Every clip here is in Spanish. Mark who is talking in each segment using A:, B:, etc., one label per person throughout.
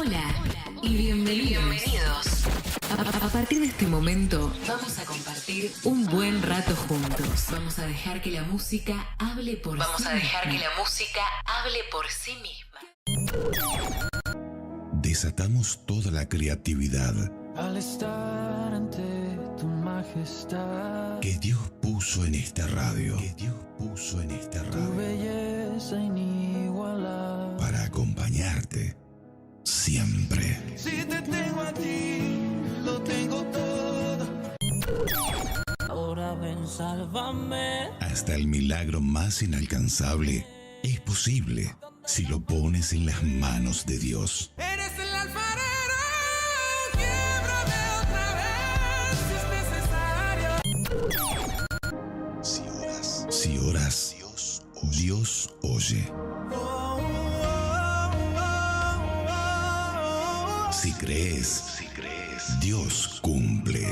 A: Hola y bienvenidos. A partir de este momento vamos a compartir un buen rato juntos. Vamos a dejar que la música hable por sí misma.
B: Desatamos toda la creatividad
C: al estar ante tu majestad,
B: que Dios puso en esta radio,
C: tu belleza inigualable,
B: para acompañarte siempre.
C: Si te tengo a ti, lo tengo todo. Ahora ven, sálvame.
B: Hasta el milagro más inalcanzable es posible si lo pones en las manos de Dios.
C: Eres el alfarero, quiebrame otra vez si es necesario.
B: Si oras, Dios oye. Si crees, Dios cumple.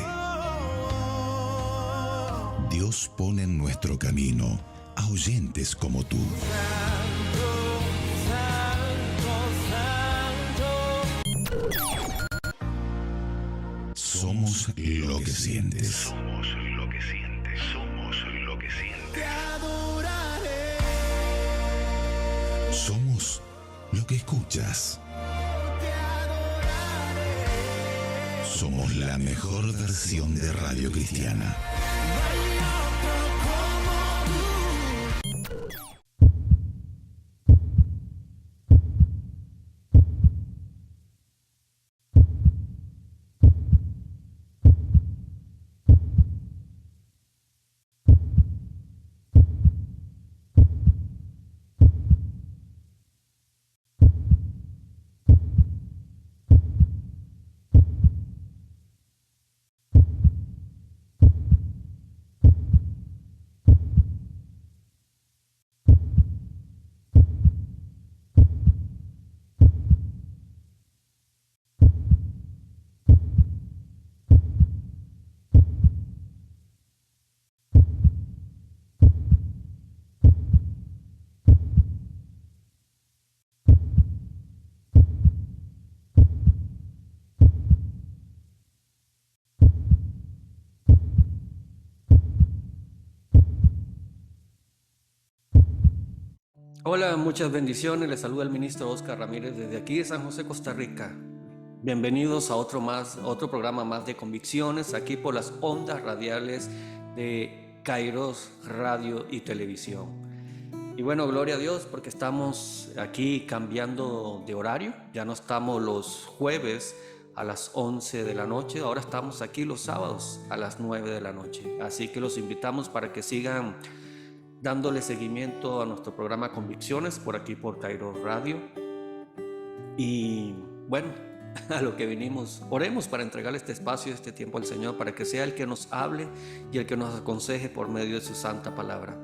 B: Dios pone en nuestro camino a oyentes como tú. Somos lo que sientes.
C: Te adoraré.
B: Somos lo que escuchas. Somos la mejor versión de Radio Cristiana.
D: Hola, muchas bendiciones. Les saluda el ministro Oscar Ramírez desde aquí de San José, Costa Rica. Bienvenidos a otro programa más de convicciones aquí por las ondas radiales de Kairos Radio y Televisión. Y bueno, gloria a Dios porque estamos aquí cambiando de horario. Ya no estamos los jueves a las 11 de la noche, ahora estamos aquí los sábados a las 9 de la noche. Así que los invitamos para que sigan dándole seguimiento a nuestro programa Convicciones por aquí por Kairos Radio. Y bueno, a lo que vinimos, oremos para entregarle este espacio, este tiempo al Señor, para que sea el que nos hable y el que nos aconseje por medio de su santa palabra.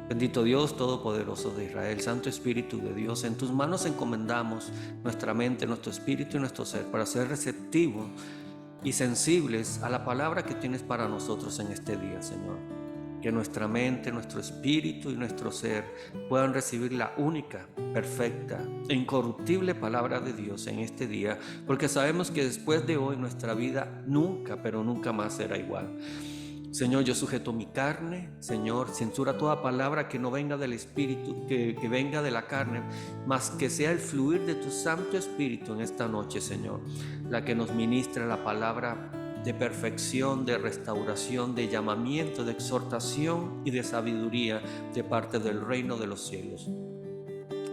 D: Bendito Dios Todopoderoso de Israel, Santo Espíritu de Dios, en tus manos encomendamos nuestra mente, nuestro espíritu y nuestro ser para ser receptivos y sensibles a la palabra que tienes para nosotros en este día, Señor. Que nuestra mente, nuestro espíritu y nuestro ser puedan recibir la única, perfecta e incorruptible palabra de Dios en este día, porque sabemos que después de hoy nuestra vida nunca, pero nunca más será igual. Señor, yo sujeto mi carne. Señor, censura toda palabra que no venga del espíritu, que venga de la carne, mas que sea el fluir de tu Santo Espíritu en esta noche, Señor, la que nos ministra la palabra de perfección, de restauración, de llamamiento, de exhortación y de sabiduría de parte del reino de los cielos.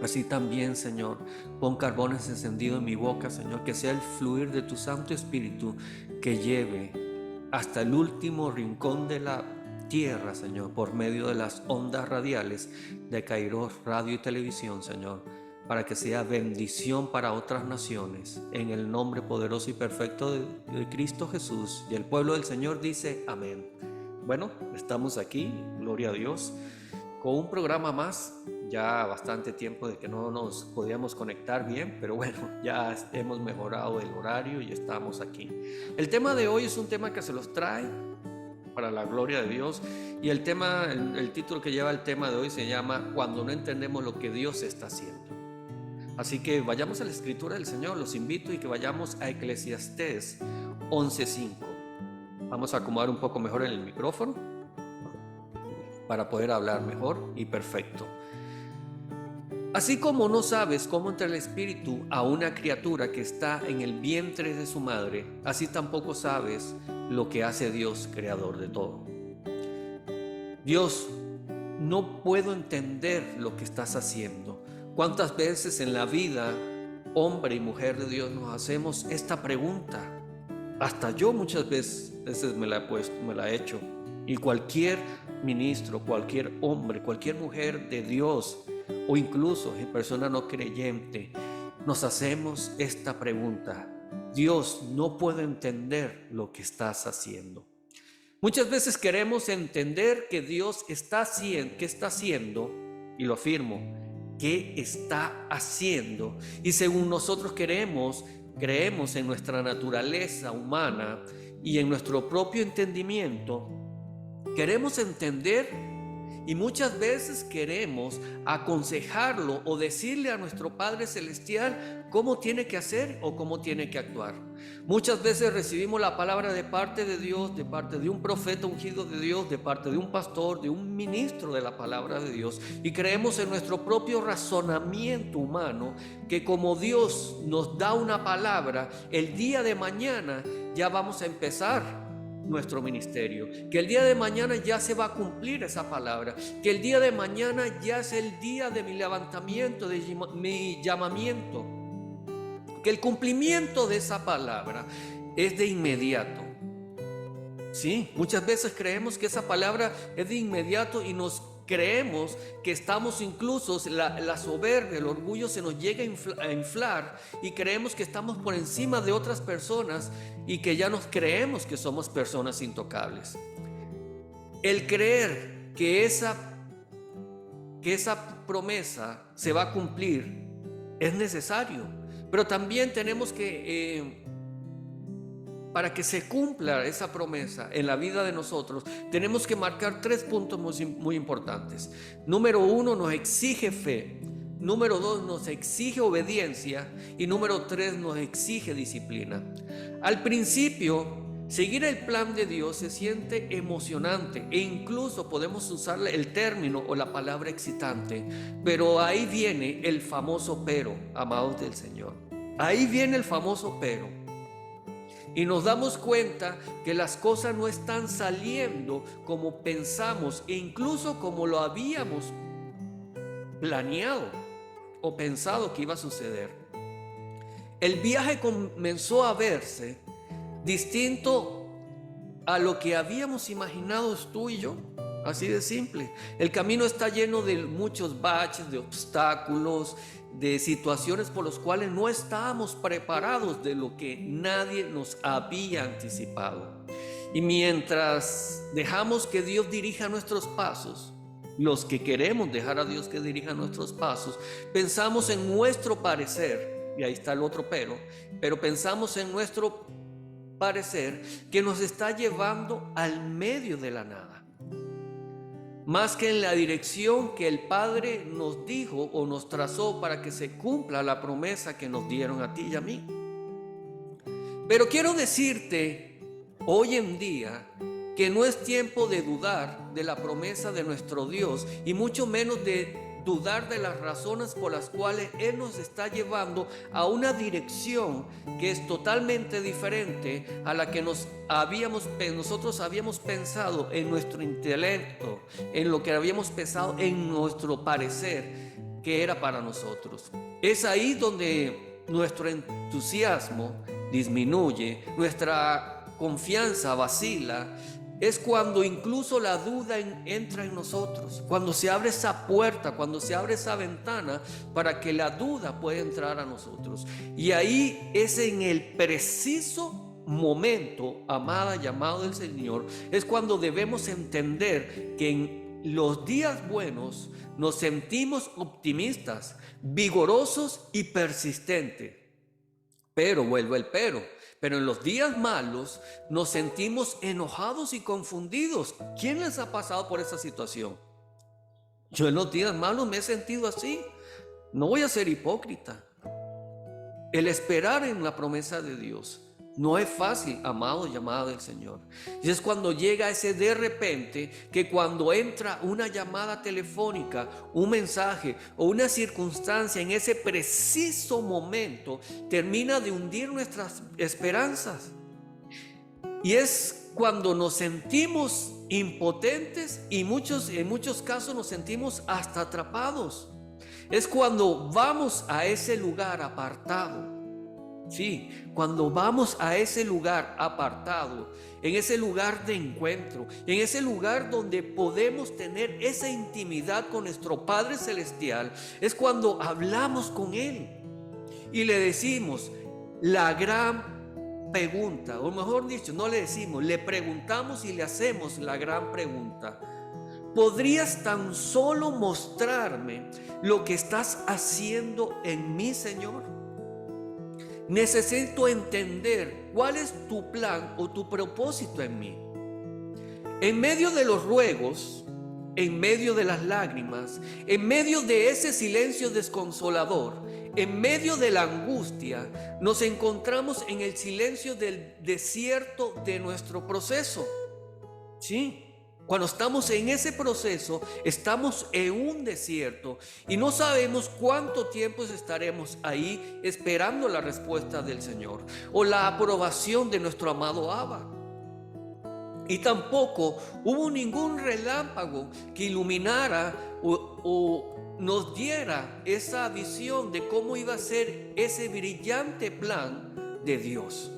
D: Así también, Señor, pon carbones encendidos en mi boca, Señor, que sea el fluir de tu Santo Espíritu que lleve hasta el último rincón de la tierra, Señor, por medio de las ondas radiales de Kairos Radio y Televisión, Señor, para que sea bendición para otras naciones, en el nombre poderoso y perfecto de Cristo Jesús. Y el pueblo del Señor dice amén. Bueno, estamos aquí, gloria a Dios, con un programa más. Ya bastante tiempo de que no nos podíamos conectar bien, pero bueno, ya hemos mejorado el horario y estamos aquí. El tema de hoy es un tema que se los trae para la gloria de Dios, y el título que lleva el tema de hoy se llama Cuando no entendemos lo que Dios está haciendo. Así que vayamos a la escritura del Señor, los invito y que vayamos a Eclesiastés 11:5. Vamos a acomodar un poco mejor en el micrófono para poder hablar mejor y perfecto. Así como no sabes cómo entra el Espíritu a una criatura que está en el vientre de su madre, así tampoco sabes lo que hace Dios, creador de todo. Dios, no puedo entender lo que estás haciendo. ¿Cuántas veces en la vida, hombre y mujer de Dios, nos hacemos esta pregunta? Hasta yo muchas veces me la he hecho. Y cualquier ministro, cualquier hombre, cualquier mujer de Dios, o incluso en persona no creyente, nos hacemos esta pregunta: Dios, no puedo entender lo que estás haciendo. Muchas veces queremos entender que Dios está haciendo, y lo afirmo, ¿qué está haciendo? Y según nosotros creemos en nuestra naturaleza humana y en nuestro propio entendimiento, queremos entender. Y muchas veces queremos aconsejarlo o decirle a nuestro Padre Celestial cómo tiene que hacer o cómo tiene que actuar. Muchas veces recibimos la palabra de parte de Dios, de parte de un profeta ungido de Dios, de parte de un pastor, de un ministro de la palabra de Dios, y creemos en nuestro propio razonamiento humano que como Dios nos da una palabra, el día de mañana ya vamos a empezar nuestro ministerio, que el día de mañana ya se va a cumplir esa palabra, que el día de mañana ya es el día de mi levantamiento, de mi llamamiento, que el cumplimiento de esa palabra es de inmediato. Sí, muchas veces creemos que esa palabra es de inmediato y nos creemos que estamos incluso, la soberbia, el orgullo se nos llega a inflar y creemos que estamos por encima de otras personas y que ya nos creemos que somos personas intocables. El creer que esa promesa se va a cumplir es necesario, pero también tenemos que para que se cumpla esa promesa en la vida de nosotros, tenemos que marcar 3 puntos muy importantes. Número 1, nos exige fe. Número 2, nos exige obediencia. Y número 3, nos exige disciplina. Al principio, seguir el plan de Dios se siente emocionante e incluso podemos usar el término o la palabra excitante. Pero ahí viene el famoso pero, amados del Señor. Ahí viene el famoso pero. Y nos damos cuenta que las cosas no están saliendo como pensamos e incluso como lo habíamos planeado o pensado que iba a suceder. El viaje comenzó a verse distinto a lo que habíamos imaginado tú y yo. Así de simple. El camino está lleno de muchos baches, de obstáculos, de situaciones por las cuales no estábamos preparados, de lo que nadie nos había anticipado. Y mientras dejamos que Dios dirija nuestros pasos, los que queremos dejar a Dios que dirija nuestros pasos, pensamos en nuestro parecer, y ahí está el otro pero pensamos en nuestro parecer que nos está llevando al medio de la nada, más que en la dirección que el Padre nos dijo o nos trazó para que se cumpla la promesa que nos dieron a ti y a mí. Pero quiero decirte hoy en día que no es tiempo de dudar de la promesa de nuestro Dios y mucho menos de dudar de las razones por las cuales Él nos está llevando a una dirección que es totalmente diferente a la que nosotros habíamos pensado en nuestro intelecto, en lo que habíamos pensado en nuestro parecer que era para nosotros. Es ahí donde nuestro entusiasmo disminuye, nuestra confianza vacila. Es cuando incluso la duda entra en nosotros, cuando se abre esa puerta, cuando se abre esa ventana para que la duda pueda entrar a nosotros. Y ahí es en el preciso momento, amada y amado del Señor, es cuando debemos entender que en los días buenos nos sentimos optimistas, vigorosos y persistentes. Pero vuelve el pero en los días malos nos sentimos enojados y confundidos. ¿Quién les ha pasado por esa situación? Yo en los días malos me he sentido así. No voy a ser hipócrita. El esperar en la promesa de Dios no es fácil, amado y amada del Señor. Y es cuando llega ese de repente, que cuando entra una llamada telefónica, un mensaje o una circunstancia, en ese preciso momento termina de hundir nuestras esperanzas. Y es cuando nos sentimos impotentes y en muchos casos nos sentimos hasta atrapados. Es cuando vamos a ese lugar apartado. Sí, cuando vamos a ese lugar apartado, en ese lugar de encuentro, en ese lugar donde podemos tener esa intimidad con nuestro Padre Celestial, es cuando hablamos con Él y le decimos la gran pregunta, o mejor dicho, no le decimos, le preguntamos y le hacemos la gran pregunta. ¿Podrías tan solo mostrarme lo que estás haciendo en mí, Señor? Necesito entender cuál es tu plan o tu propósito en mí. En medio de los ruegos, en medio de las lágrimas, en medio de ese silencio desconsolador, en medio de la angustia, nos encontramos en el silencio del desierto de nuestro proceso. Sí. Cuando estamos en ese proceso, estamos en un desierto y no sabemos cuánto tiempo estaremos ahí esperando la respuesta del Señor o la aprobación de nuestro amado Abba. Y tampoco hubo ningún relámpago que iluminara o nos diera esa visión de cómo iba a ser ese brillante plan de Dios.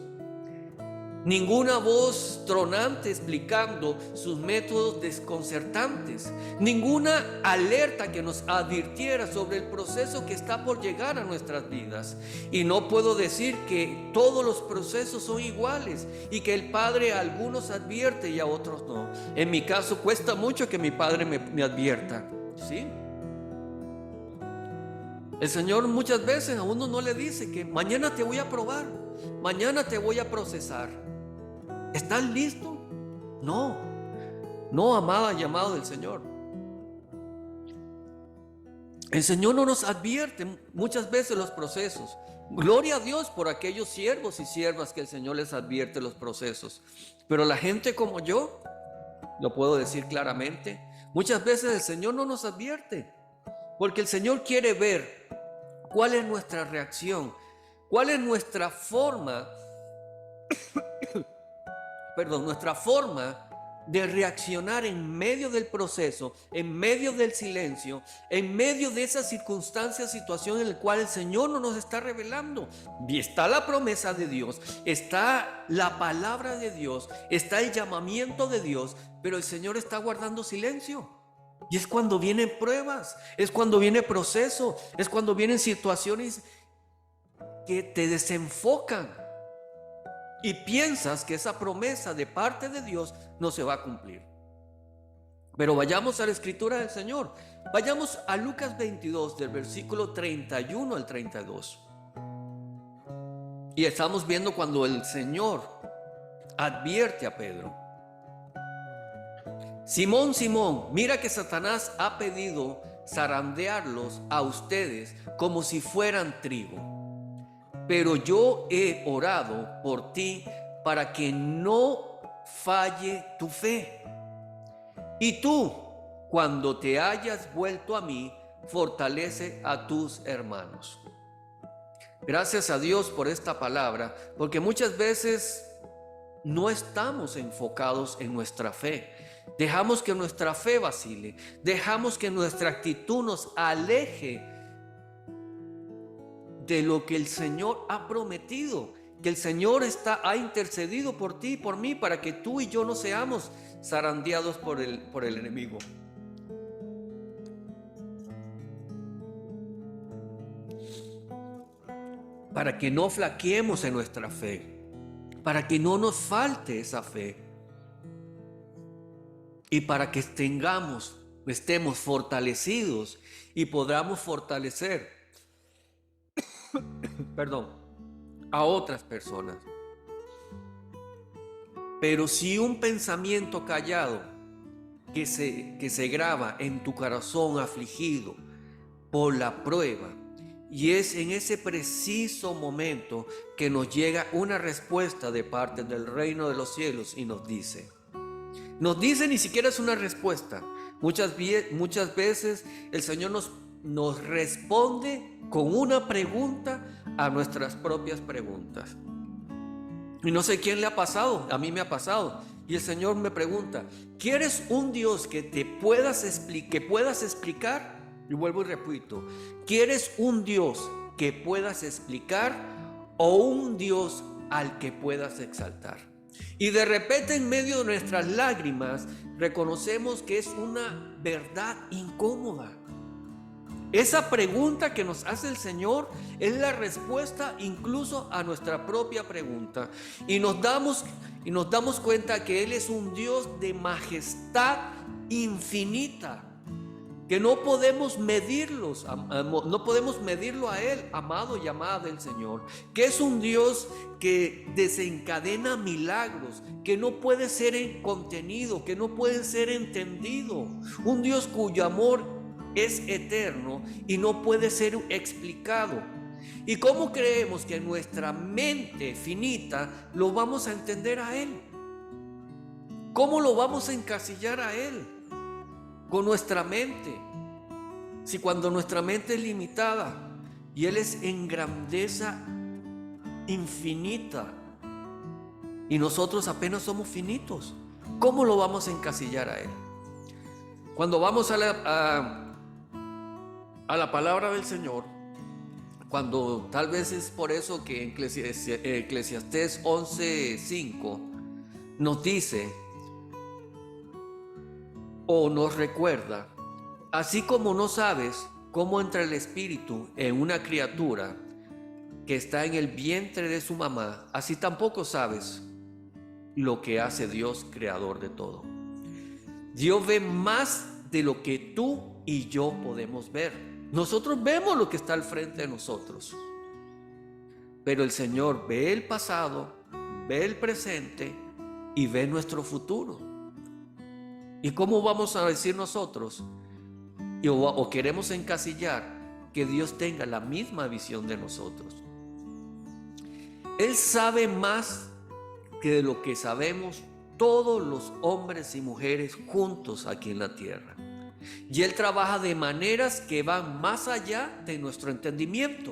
D: Ninguna voz tronante explicando sus métodos desconcertantes. Ninguna alerta que nos advirtiera sobre el proceso que está por llegar a nuestras vidas. Y no puedo decir que todos los procesos son iguales y que el Padre a algunos advierte y a otros no. En mi caso cuesta mucho que mi Padre me advierta. ¿Sí? El Señor muchas veces a uno no le dice que mañana te voy a probar, mañana te voy a procesar. ¿Estás listo? No, amada y amado del Señor. El Señor no nos advierte muchas veces los procesos. Gloria a Dios por aquellos siervos y siervas que el Señor les advierte los procesos. Pero la gente como yo, lo puedo decir claramente, muchas veces el Señor no nos advierte. Porque el Señor quiere ver cuál es nuestra reacción, cuál es nuestra forma nuestra forma de reaccionar en medio del proceso, en medio del silencio, en medio de esa circunstancia, situación en la cual el Señor no nos está revelando. Y está la promesa de Dios, está la palabra de Dios, está el llamamiento de Dios, pero el Señor está guardando silencio. Y es cuando vienen pruebas, es cuando viene proceso, es cuando vienen situaciones que te desenfocan. Y piensas que esa promesa de parte de Dios no se va a cumplir. Pero vayamos a la escritura del Señor. Vayamos a Lucas 22, del versículo 31 al 32. Y estamos viendo cuando el Señor advierte a Pedro. Simón, Simón, mira que Satanás ha pedido zarandearlos a ustedes como si fueran trigo. Pero yo he orado por ti para que no falle tu fe. Y tú, cuando te hayas vuelto a mí, fortalece a tus hermanos. Gracias a Dios por esta palabra, porque muchas veces no estamos enfocados en nuestra fe. Dejamos que nuestra fe vacile, dejamos que nuestra actitud nos aleje de lo que el Señor ha prometido, que el Señor ha intercedido por ti y por mí para que tú y yo no seamos zarandeados por el enemigo. Para que no flaqueemos en nuestra fe, para que no nos falte esa fe y para que estemos fortalecidos y podamos fortalecer a otras personas. Pero si un pensamiento callado que se graba en tu corazón afligido por la prueba Y es en ese preciso momento que nos llega una respuesta de parte del reino de los cielos y nos dice, ni siquiera es una respuesta. Muchas veces el Señor nos responde con una pregunta a nuestras propias preguntas. Y no sé quién le ha pasado, a mí me ha pasado. Y el Señor me pregunta, ¿quieres un Dios que puedas explicar? Y vuelvo y repito, ¿quieres un Dios que puedas explicar o un Dios al que puedas exaltar? Y de repente en medio de nuestras lágrimas reconocemos que es una verdad incómoda. Esa pregunta que nos hace el Señor es la respuesta incluso a nuestra propia pregunta. Y nos damos cuenta que Él es un Dios de majestad infinita, que no podemos medirlo a Él, amado y amada del Señor, que es un Dios que desencadena milagros, que no puede ser contenido, que no puede ser entendido, un Dios cuyo amor es eterno y no puede ser explicado. ¿Y cómo creemos que en nuestra mente finita lo vamos a entender a Él? ¿Cómo lo vamos a encasillar a Él? Con nuestra mente. Si cuando nuestra mente es limitada y Él es en grandeza infinita y nosotros apenas somos finitos, ¿cómo lo vamos a encasillar a Él? Cuando vamos a la palabra del Señor, cuando tal vez es por eso que en Eclesiastés 11:5 nos dice o nos recuerda, así como no sabes cómo entra el espíritu en una criatura que está en el vientre de su mamá, así tampoco sabes lo que hace Dios, creador de todo. Dios ve más de lo que tú y yo podemos ver. Nosotros vemos lo que está al frente de nosotros, pero el Señor ve el pasado, ve el presente y ve nuestro futuro. ¿Y cómo vamos a decir nosotros o queremos encasillar que Dios tenga la misma visión de nosotros? Él sabe más que de lo que sabemos todos los hombres y mujeres juntos aquí en la tierra. Y Él trabaja de maneras que van más allá de nuestro entendimiento,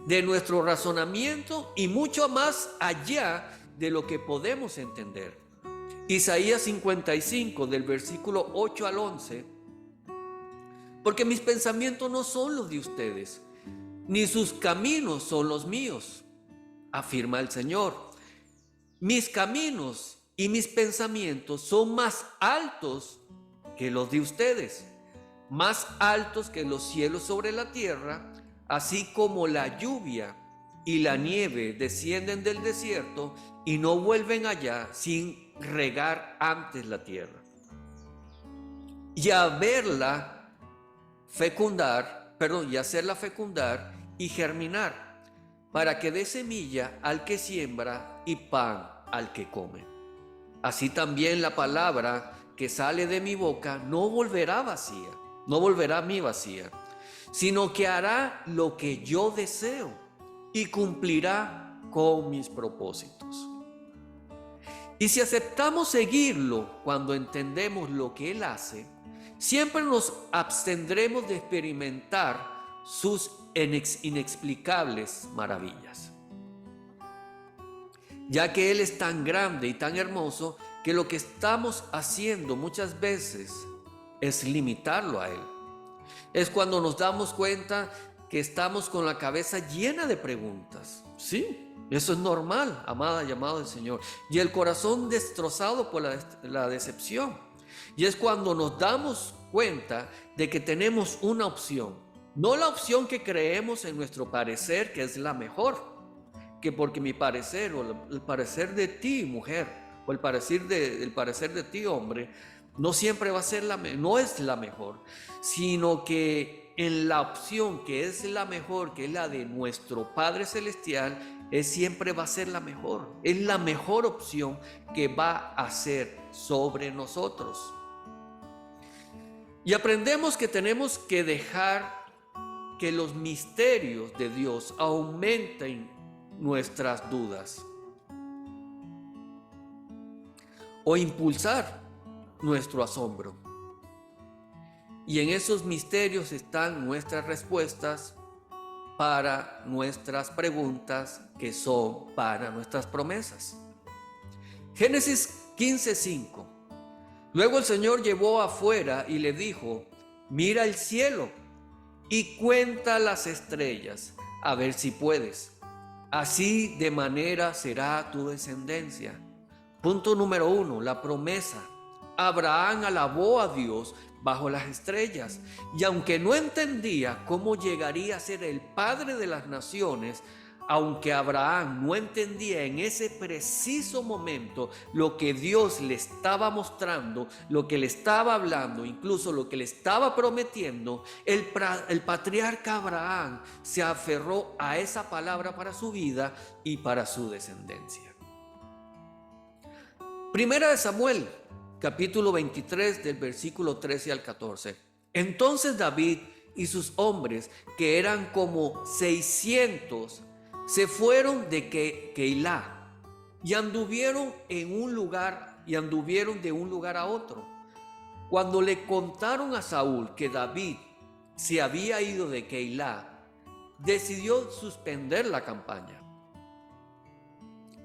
D: de nuestro razonamiento y mucho más allá de lo que podemos entender. Isaías 55 del versículo 8 al 11, porque mis pensamientos no son los de ustedes, ni sus caminos son los míos, afirma el Señor. Mis caminos y mis pensamientos son más altos que los de ustedes, más altos que los cielos sobre la tierra, así como la lluvia y la nieve descienden del desierto y no vuelven allá sin regar antes la tierra y hacerla fecundar y germinar, para que dé semilla al que siembra y pan al que come. Así también la palabra que sale de mi boca no volverá a mí vacía, sino que hará lo que yo deseo y cumplirá con mis propósitos. Y si aceptamos seguirlo cuando entendemos lo que Él hace, siempre nos abstendremos de experimentar sus inexplicables maravillas, ya que Él es tan grande y tan hermoso que lo que estamos haciendo muchas veces es limitarlo a Él. Es cuando nos damos cuenta que estamos con la cabeza llena de preguntas. Sí, eso es normal, amada y amado del Señor. Y el corazón destrozado por la decepción. Y es cuando nos damos cuenta de que tenemos una opción. No la opción que creemos en nuestro parecer que es la mejor. Que porque mi parecer o el parecer de ti, mujer, o el parecer de ti, hombre, no siempre va a ser no es la mejor, sino que en la opción que es la mejor, que es la de nuestro Padre Celestial, siempre va a ser la mejor. Es la mejor opción que va a ser sobre nosotros. Y aprendemos que tenemos que dejar que los misterios de Dios aumenten nuestras dudas o impulsar nuestro asombro. Y en esos misterios están nuestras respuestas para nuestras preguntas, que son para nuestras promesas. Génesis 15:5. Luego el Señor llevó afuera y le dijo: mira el cielo y cuenta las estrellas, a ver si puedes. Así de manera será tu descendencia. Punto número 1, la promesa. Abraham alabó a Dios bajo las estrellas, y aunque no entendía cómo llegaría a ser el padre de las naciones, aunque Abraham no entendía en ese preciso momento lo que Dios le estaba mostrando, lo que le estaba hablando, incluso lo que le estaba prometiendo, el patriarca Abraham se aferró a esa palabra para su vida y para su descendencia. Primera de Samuel, capítulo 23, del versículo 13 al 14. Entonces David y sus hombres, que eran como 600, se fueron de Keilah y anduvieron de un lugar a otro. Cuando le contaron a Saúl que David se había ido de Keilah, decidió suspender la campaña.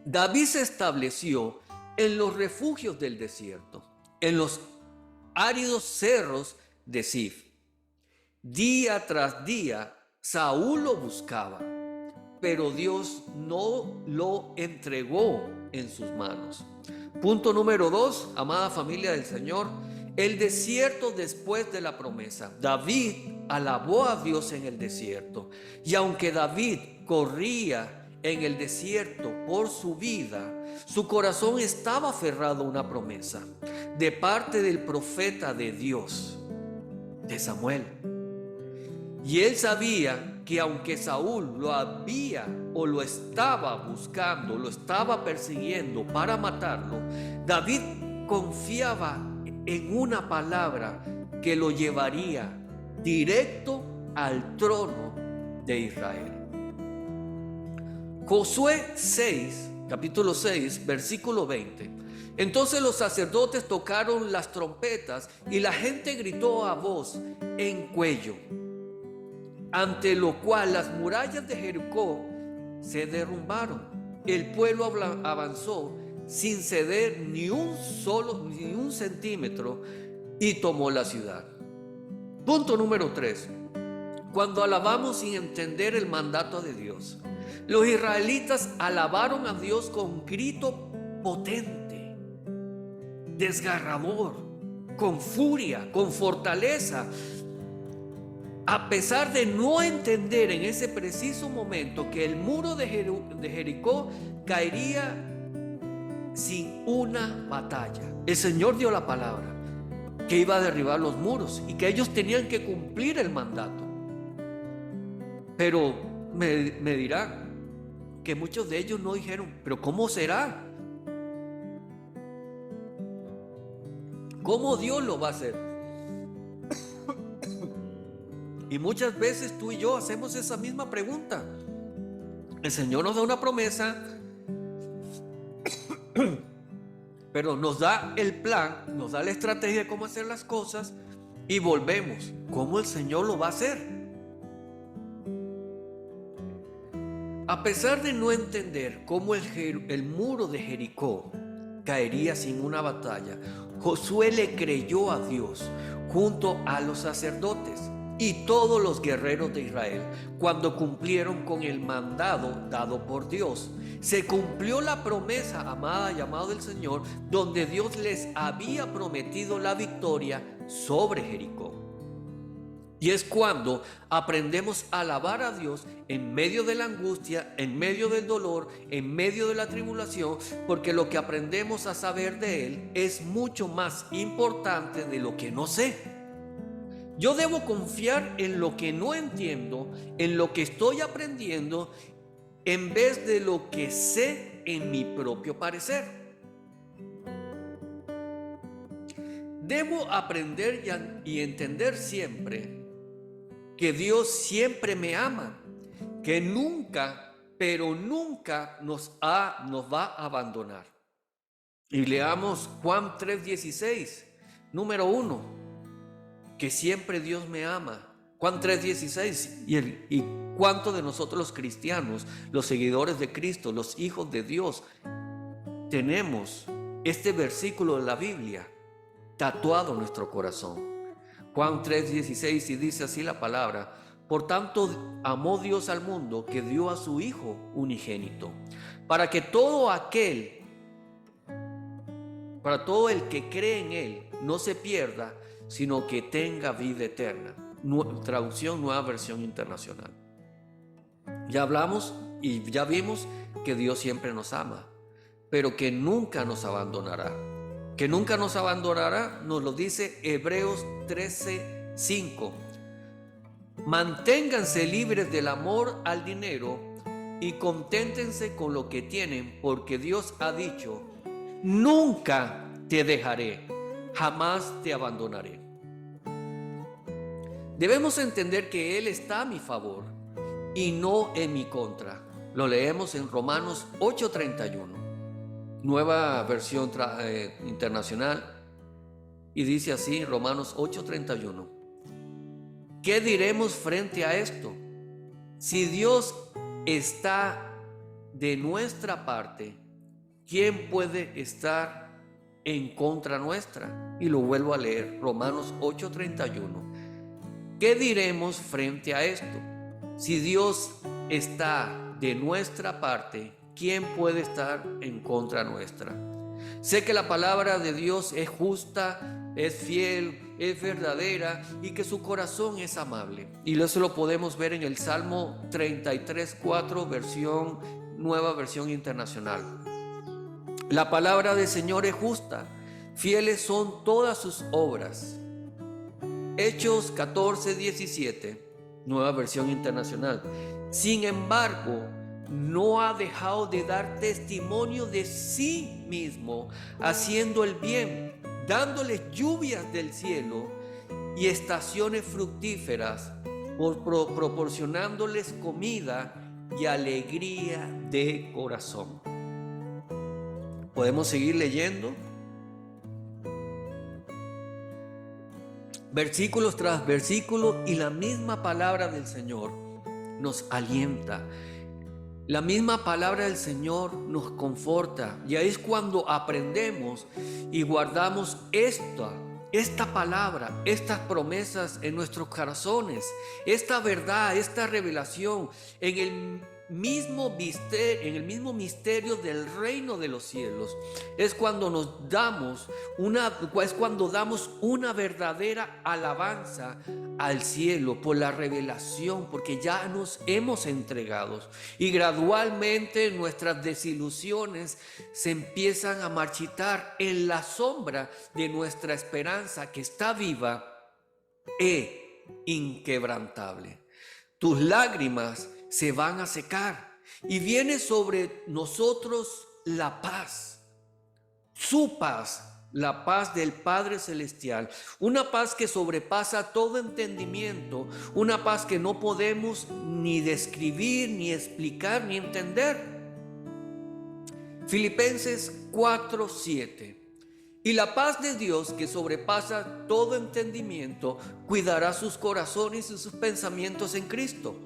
D: David se estableció en los refugios del desierto, en los áridos cerros de Zif. Día tras día, Saúl lo buscaba, pero Dios no lo entregó en sus manos. Punto número 2, amada familia del Señor, el desierto después de la promesa. David alabó a Dios en el desierto, y aunque David corría en el desierto por su vida, su corazón estaba aferrado a una promesa de parte del profeta de Dios, de Samuel. Y él sabía que aunque Saúl lo había o lo estaba buscando, lo estaba persiguiendo para matarlo, David confiaba en una palabra que lo llevaría directo al trono de Israel. Josué 6, capítulo 6, versículo 20. Entonces los sacerdotes tocaron las trompetas y la gente gritó a voz en cuello, ante lo cual las murallas de Jericó se derrumbaron. El pueblo avanzó sin ceder ni un centímetro y tomó la ciudad. Punto número 3. Cuando alabamos sin entender el mandato de Dios, los israelitas alabaron a Dios con grito potente, desgarrador, con furia, con fortaleza, a pesar de no entender en ese preciso momento que el muro de Jericó caería sin una batalla. El Señor dio la palabra que iba a derribar los muros y que ellos tenían que cumplir el mandato. Pero me dirán que muchos de ellos no dijeron, pero ¿cómo será? ¿Cómo Dios lo va a hacer? Y muchas veces tú y yo hacemos esa misma pregunta. El Señor nos da una promesa, pero nos da el plan, nos da la estrategia de cómo hacer las cosas y volvemos. ¿Cómo el Señor lo va a hacer? A pesar de no entender cómo el muro de Jericó caería sin una batalla, Josué le creyó a Dios junto a los sacerdotes y todos los guerreros de Israel cuando cumplieron con el mandado dado por Dios. Se cumplió la promesa, amada y amado del Señor, donde Dios les había prometido la victoria sobre Jericó. Y es cuando aprendemos a alabar a Dios en medio de la angustia, en medio del dolor, en medio de la tribulación, porque lo que aprendemos a saber de Él es mucho más importante de lo que no sé. Yo debo confiar en lo que no entiendo, en lo que estoy aprendiendo, en vez de lo que sé en mi propio parecer. Debo aprender y entender siempre que Dios siempre me ama, que nunca, pero nunca nos va a abandonar. Y leamos Juan 3:16, número 1, que siempre Dios me ama. Juan 3:16, y cuántos de nosotros los cristianos, los seguidores de Cristo, los hijos de Dios, tenemos este versículo de la Biblia tatuado en nuestro corazón. Juan 3:16, y dice así la palabra: por tanto amó Dios al mundo que dio a su Hijo unigénito, para todo el que cree en Él no se pierda, sino que tenga vida eterna. Traducción Nueva Versión Internacional. Ya hablamos y ya vimos que Dios siempre nos ama, pero que nunca nos abandonará. Que nunca nos abandonará nos lo dice Hebreos 13:5. Manténganse libres del amor al dinero y conténtense con lo que tienen, porque Dios ha dicho: nunca te dejaré, jamás te abandonaré. Debemos entender que Él está a mi favor y no en mi contra. Lo leemos en Romanos 8:31, Nueva Versión Internacional, y dice así, Romanos 8:31. ¿Qué diremos frente a esto? Si Dios está de nuestra parte, ¿quién puede estar en contra nuestra? Y lo vuelvo a leer, Romanos 8:31. ¿Qué diremos frente a esto? Si Dios está de nuestra parte, ¿quién puede estar en contra nuestra? Sé que la palabra de Dios es justa, es fiel, es verdadera y que su corazón es amable. Y eso lo podemos ver en el Salmo 33:4, Nueva Versión Internacional. La palabra del Señor es justa, fieles son todas sus obras. Hechos 14:17, Nueva Versión Internacional. Sin embargo, no ha dejado de dar testimonio de sí mismo, haciendo el bien, dándoles lluvias del cielo y estaciones fructíferas, proporcionándoles comida y alegría de corazón. Podemos seguir leyendo. Versículos tras versículos, y la misma palabra del Señor nos alienta. La misma palabra del Señor nos conforta. Y ahí es cuando aprendemos y guardamos esta palabra, estas promesas en nuestros corazones, esta verdad, esta revelación en el mismo misterio del reino de los cielos. Es cuando damos una verdadera alabanza al cielo por la revelación, porque ya nos hemos entregado, y gradualmente nuestras desilusiones se empiezan a marchitar en la sombra de nuestra esperanza, que está viva e inquebrantable. Tus lágrimas se van a secar y viene sobre nosotros la paz, su paz, la paz del Padre Celestial, una paz que sobrepasa todo entendimiento, una paz que no podemos ni describir, ni explicar, ni entender. Filipenses 4:7. Y la paz de Dios, que sobrepasa todo entendimiento, cuidará sus corazones y sus pensamientos en Cristo.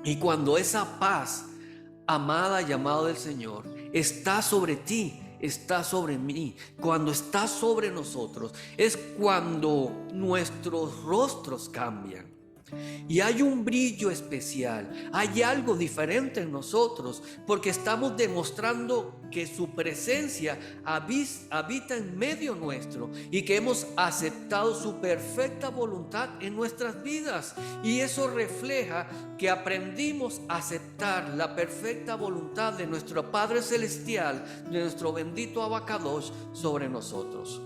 D: Y cuando esa paz, amada y amado del Señor, está sobre ti, está sobre mí, cuando está sobre nosotros, es cuando nuestros rostros cambian. Y hay un brillo especial, hay algo diferente en nosotros, porque estamos demostrando que su presencia habita en medio nuestro y que hemos aceptado su perfecta voluntad en nuestras vidas. Y eso refleja que aprendimos a aceptar la perfecta voluntad de nuestro Padre Celestial, de nuestro bendito Abacadosh, sobre nosotros.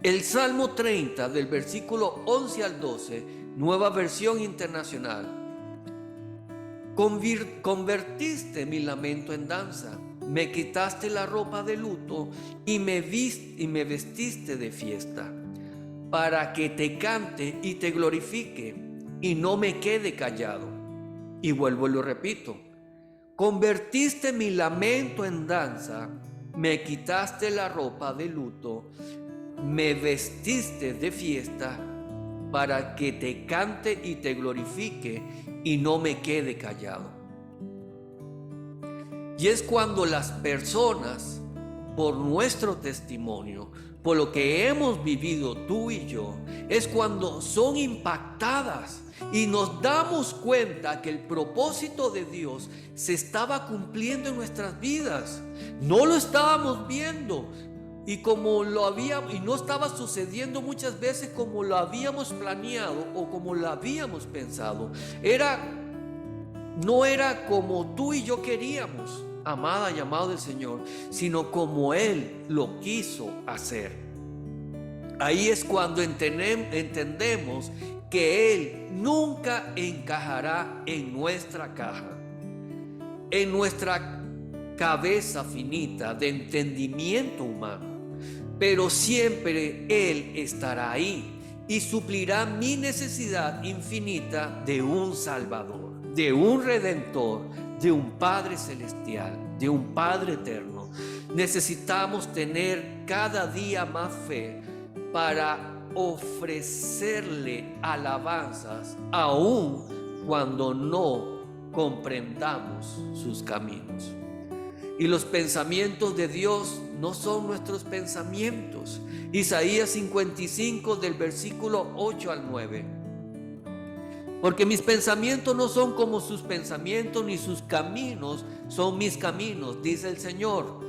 D: El Salmo 30, del versículo 11 al 12, Nueva Versión Internacional. Convertiste mi lamento en danza, me quitaste la ropa de luto y me vestiste de fiesta. para que te cante y te glorifique y no me quede callado. Y vuelvo y lo repito. Convertiste mi lamento en danza, me quitaste la ropa de luto, me vestiste de fiesta para que te cante y te glorifique y no me quede callado. Y es cuando las personas, por nuestro testimonio, por lo que hemos vivido tú y yo, es cuando son impactadas y nos damos cuenta que el propósito de Dios se estaba cumpliendo en nuestras vidas. No lo estábamos viendo y no estaba sucediendo muchas veces como lo habíamos planeado o como lo habíamos pensado. No era como tú y yo queríamos, amada y amado del Señor, sino como Él lo quiso hacer. Ahí es cuando entendemos que Él nunca encajará en nuestra caja, en nuestra cabeza finita de entendimiento humano, pero siempre Él estará ahí y suplirá mi necesidad infinita de un Salvador, de un Redentor, de un Padre Celestial, de un Padre Eterno. Necesitamos tener cada día más fe para ofrecerle alabanzas aun cuando no comprendamos sus caminos. Y los pensamientos de Dios no son nuestros pensamientos. Isaías 55 del versículo 8 al 9. Porque mis pensamientos no son como sus pensamientos, ni sus caminos son mis caminos, dice el Señor.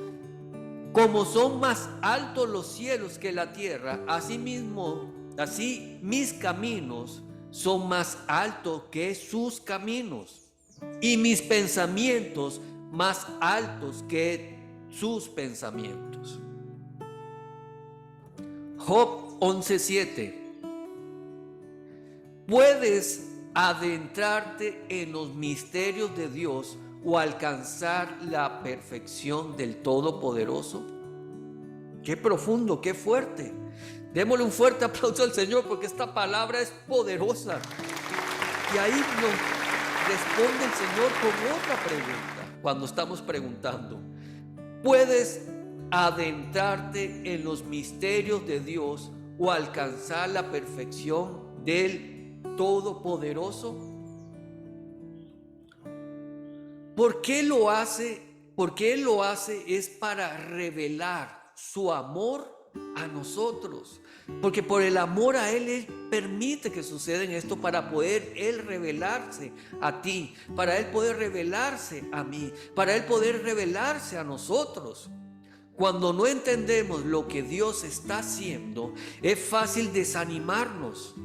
D: Como son más altos los cielos que la tierra, así mis caminos son más altos que sus caminos, y mis pensamientos más altos que sus pensamientos. Job 11:7. Puedes adentrarte en los misterios de Dios o alcanzar la perfección del Todopoderoso. Qué profundo, qué fuerte. Démosle un fuerte aplauso al Señor porque esta palabra es poderosa. Y ahí nos responde el Señor con otra pregunta cuando estamos preguntando. ¿Puedes adentrarte en los misterios de Dios o alcanzar la perfección del Todopoderoso? ¿Por qué lo hace? Porque Él lo hace es para revelar su amor a nosotros. Porque por el amor a Él permite que suceda esto para poder Él revelarse a ti, para Él poder revelarse a mí, para Él poder revelarse a nosotros. Cuando no entendemos lo que Dios está haciendo, es fácil desanimarnos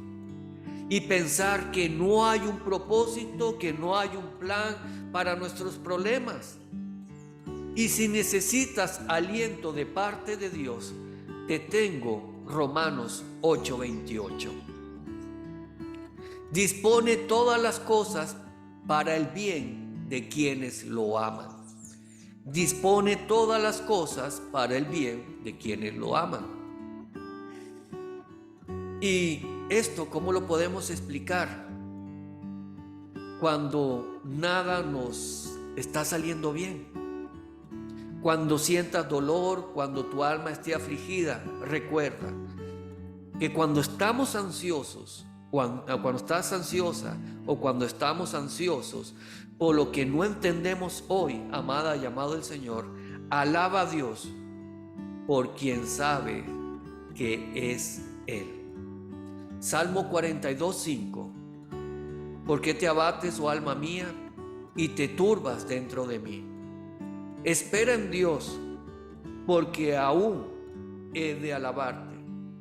D: y pensar que no hay un propósito, que no hay un plan para nuestros problemas. Y si necesitas aliento de parte de Dios, te tengo Romanos 8:28. Dispone todas las cosas para el bien de quienes lo aman. Dispone todas las cosas para el bien de quienes lo aman. Y esto, ¿cómo lo podemos explicar? Cuando nada nos está saliendo bien, cuando sientas dolor, cuando tu alma esté afligida, recuerda que cuando estamos ansiosos, cuando estás ansiosa o cuando estamos ansiosos por lo que no entendemos hoy, amada y amado el Señor, alaba a Dios por quien sabe que es Él. Salmo 42:5. ¿Por qué te abates, oh alma mía, y te turbas dentro de mí? Espera en Dios, porque aún he de alabarte,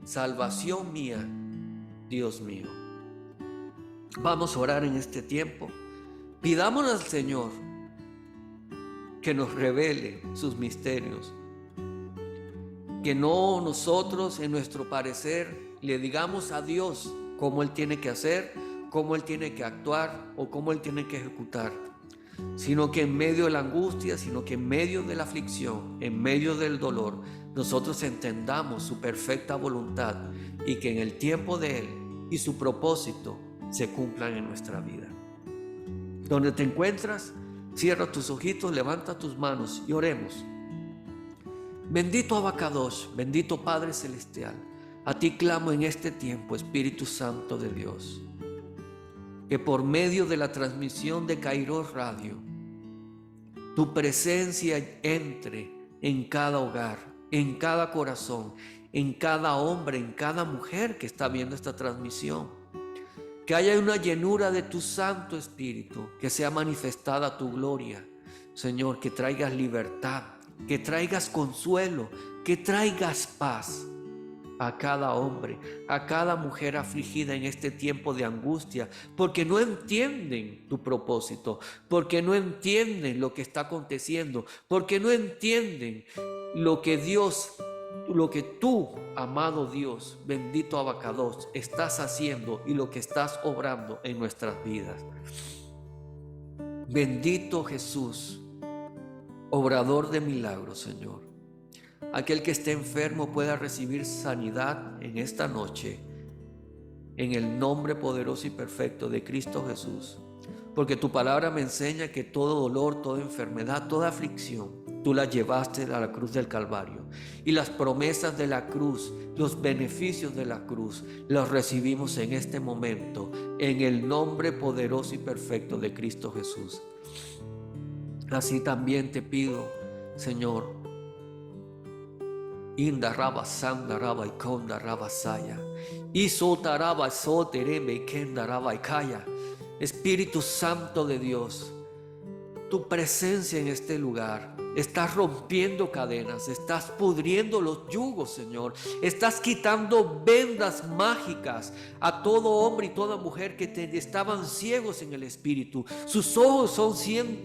D: salvación mía, Dios mío. Vamos a orar en este tiempo. Pidámosle al Señor que nos revele sus misterios, que no nosotros en nuestro parecer le digamos a Dios cómo Él tiene que hacer, cómo Él tiene que actuar o cómo Él tiene que ejecutar, sino que en medio de la angustia, sino que en medio de la aflicción, en medio del dolor, nosotros entendamos su perfecta voluntad y que en el tiempo de Él y su propósito se cumplan en nuestra vida. Donde te encuentras, cierra tus ojitos, levanta tus manos y oremos. Bendito Abacadosh, bendito Padre Celestial, a ti clamo en este tiempo, Espíritu Santo de Dios, que por medio de la transmisión de Kairos Radio, tu presencia entre en cada hogar, en cada corazón, en cada hombre, en cada mujer que está viendo esta transmisión. Que haya una llenura de tu Santo Espíritu, que sea manifestada tu gloria, Señor, que traigas libertad, que traigas consuelo, que traigas paz a cada hombre, a cada mujer afligida en este tiempo de angustia, porque no entienden tu propósito, porque no entienden lo que está aconteciendo, porque no entienden lo que tú, amado Dios, bendito Abacadosh, estás haciendo y lo que estás obrando en nuestras vidas. Bendito Jesús, obrador de milagros, Señor. Aquel que esté enfermo pueda recibir sanidad en esta noche, en el nombre poderoso y perfecto de Cristo Jesús. Porque tu palabra me enseña que todo dolor, toda enfermedad, toda aflicción, tú la llevaste a la cruz del Calvario. Y las promesas de la cruz, los beneficios de la cruz, los recibimos en este momento, en el nombre poderoso y perfecto de Cristo Jesús. Así también te pido, Señor, Inda raba sanda raba y konda raba saya. Y sota raba sotereme y kenda raba y kaya. Espíritu Santo de Dios, tu presencia en este lugar. Estás rompiendo cadenas, estás pudriendo los yugos, Señor. Estás quitando vendas mágicas a todo hombre y toda mujer que estaban ciegos en el espíritu. Sus ojos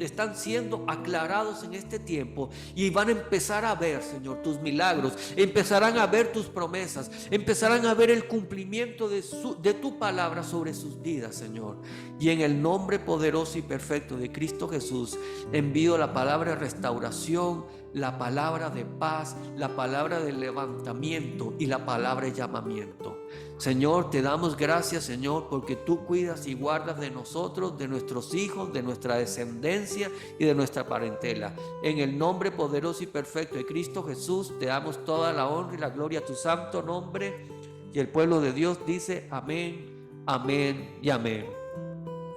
D: están siendo aclarados en este tiempo y van a empezar a ver, Señor, tus milagros. Empezarán a ver tus promesas. Empezarán a ver el cumplimiento de tu palabra sobre sus vidas, Señor. Y en el nombre poderoso y perfecto de Cristo Jesús, envío la palabra de restauración, la palabra de paz, la palabra de levantamiento y la palabra de llamamiento. Señor, te damos gracias, Señor, porque tú cuidas y guardas de nosotros, de nuestros hijos, de nuestra descendencia y de nuestra parentela. En el nombre poderoso y perfecto de Cristo Jesús, te damos toda la honra y la gloria a tu santo nombre. Y el pueblo de Dios dice amén, amén y amén.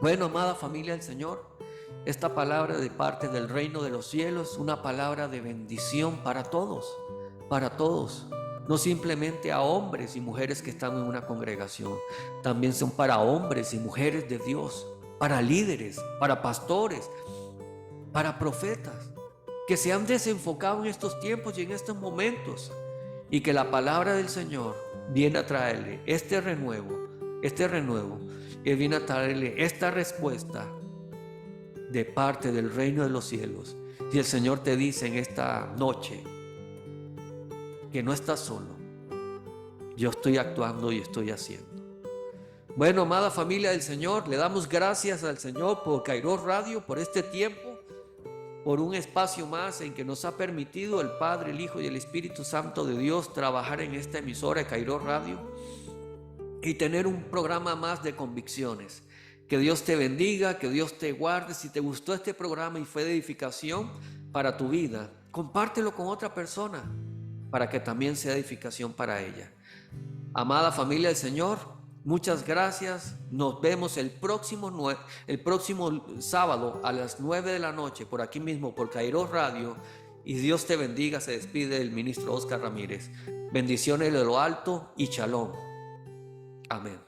D: Bueno, amada familia del Señor, esta palabra de parte del reino de los cielos es una palabra de bendición para todos, no simplemente a hombres y mujeres que están en una congregación, también son para hombres y mujeres de Dios, para líderes, para pastores, para profetas, que se han desenfocado en estos tiempos y en estos momentos, y que la palabra del Señor viene a traerle este renuevo, que viene a traerle esta respuesta de parte del reino de los cielos. Y el Señor te dice en esta noche que no estás solo. Yo estoy actuando y estoy haciendo. Bueno, amada familia del Señor, le damos gracias al Señor por Kairos Radio, por este tiempo, por un espacio más en que nos ha permitido el Padre, el Hijo y el Espíritu Santo de Dios trabajar en esta emisora de Kairos Radio y tener un programa más de convicciones. Que Dios te bendiga, que Dios te guarde. Si te gustó este programa y fue de edificación para tu vida, compártelo con otra persona para que también sea edificación para ella. Amada familia del Señor, muchas gracias. Nos vemos el próximo sábado a las 9 de la noche por aquí mismo, por Kairos Radio. Y Dios te bendiga. Se despide el ministro Oscar Ramírez. Bendiciones de lo alto y shalom. Amén.